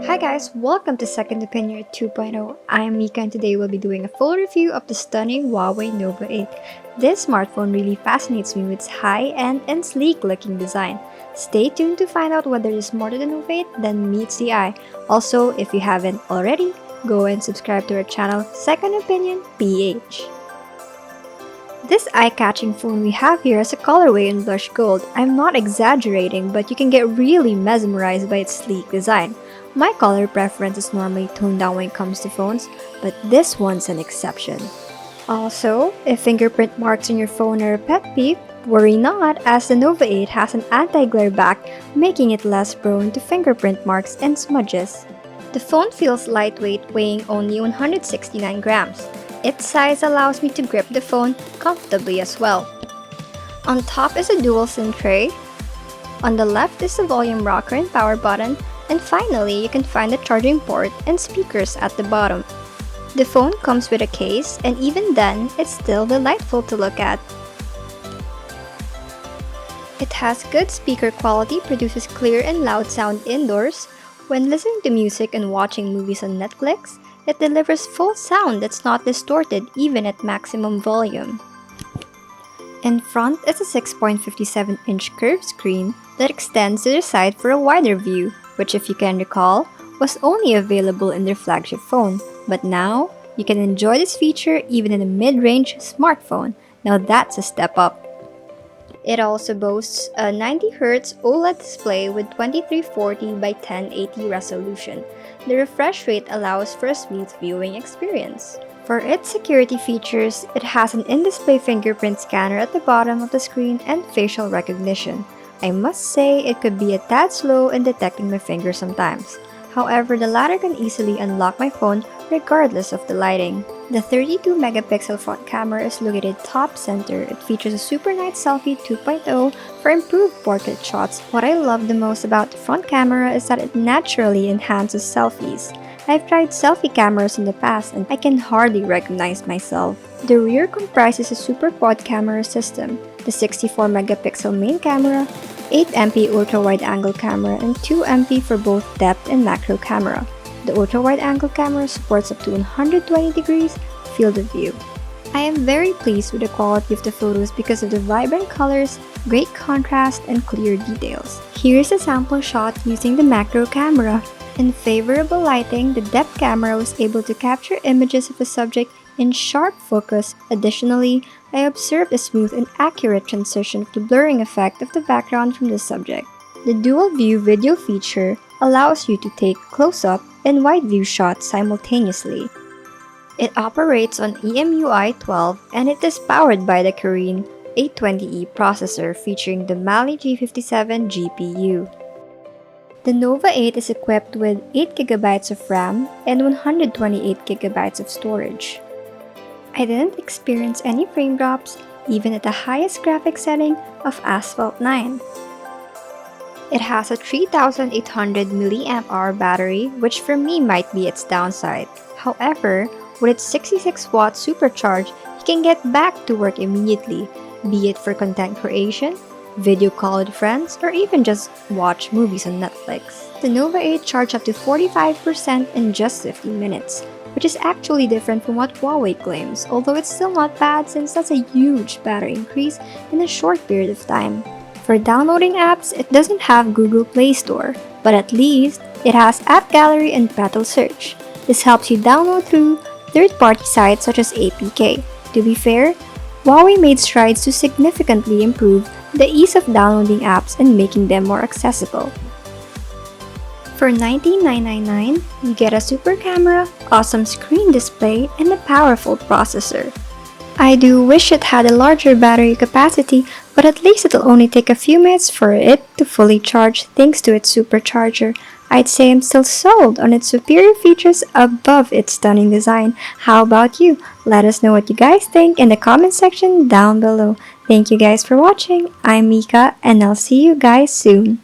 Hi guys, welcome to Second Opinion 2.0. I'm Mika and today we'll be doing a full review of the stunning Huawei Nova 8. This smartphone really fascinates me with its high-end and sleek-looking design. Stay tuned to find out whether it's more to the Nova 8 than meets the eye. Also, if you haven't already, go and subscribe to our channel Second Opinion PH. This eye-catching phone we have here has a colorway in blush gold. I'm not exaggerating, but you can get really mesmerized by its sleek design. My color preference is normally toned down when it comes to phones, but this one's an exception. Also, if fingerprint marks on your phone are a pet peeve, worry not, as the Nova 8 has an anti-glare back, making it less prone to fingerprint marks and smudges. The phone feels lightweight, weighing only 169 grams. Its size allows me to grip the phone comfortably as well. On top is a dual SIM tray. On the left is the volume rocker and power button. And finally, you can find the charging port and speakers at the bottom. The phone comes with a case, and even then, it's still delightful to look at. It has good speaker quality, produces clear and loud sound indoors. When listening to music and watching movies on Netflix, it delivers full sound that's not distorted even at maximum volume. In front is a 6.57-inch curved screen that extends to the side for a wider view, which, if you can recall, was only available in their flagship phone. But now, you can enjoy this feature even in a mid-range smartphone. Now that's a step up. It also boasts a 90Hz OLED display with 2340 by 1080 resolution. The refresh rate allows for a smooth viewing experience. For its security features, it has an in-display fingerprint scanner at the bottom of the screen and facial recognition. I must say it could be a tad slow in detecting my finger sometimes. However, the latter can easily unlock my phone regardless of the lighting. The 32-megapixel front camera is located top center. It features a super night selfie 2.0 for improved portrait shots. What I love the most about the front camera is that it naturally enhances selfies. I've tried selfie cameras in the past and I can hardly recognize myself. The rear comprises a super quad camera system, the 64-megapixel main camera, 8MP ultra-wide-angle camera, and 2MP for both depth and macro camera. The ultra-wide-angle camera supports up to 120 degrees field of view. I am very pleased with the quality of the photos because of the vibrant colors, great contrast, and clear details. Here's a sample shot using the macro camera. In favorable lighting, the depth camera was able to capture images of the subject in sharp focus. Additionally, I observed a smooth and accurate transition of the blurring effect of the background from the subject. The dual view video feature allows you to take close-up and wide-view shots simultaneously. It operates on EMUI 12 and it is powered by the Kirin 820E processor featuring the Mali G57 GPU. The Nova 8 is equipped with 8GB of RAM and 128GB of storage. I didn't experience any frame drops, even at the highest graphics setting of Asphalt 9. It has a 3800 mAh battery, which for me might be its downside. However, with its 66-watt supercharge, you can get back to work immediately, be it for content creation, video call with friends, or even just watch movies on Netflix. The Nova 8 charged up to 45% in just 15 minutes, which is actually different from what Huawei claims, although it's still not bad since that's a huge battery increase in a short period of time. For downloading apps, it doesn't have Google Play Store, but at least it has App Gallery and Battle Search. This helps you download through third-party sites such as APK. To be fair, Huawei made strides to significantly improve the ease of downloading apps and making them more accessible. For $19,999, you get a super camera, awesome screen display, and a powerful processor. I do wish it had a larger battery capacity, but at least it'll only take a few minutes for it to fully charge thanks to its supercharger. I'd say I'm still sold on its superior features above its stunning design. How about you? Let us know what you guys think in the comment section down below. Thank you guys for watching. I'm Mika and I'll see you guys soon.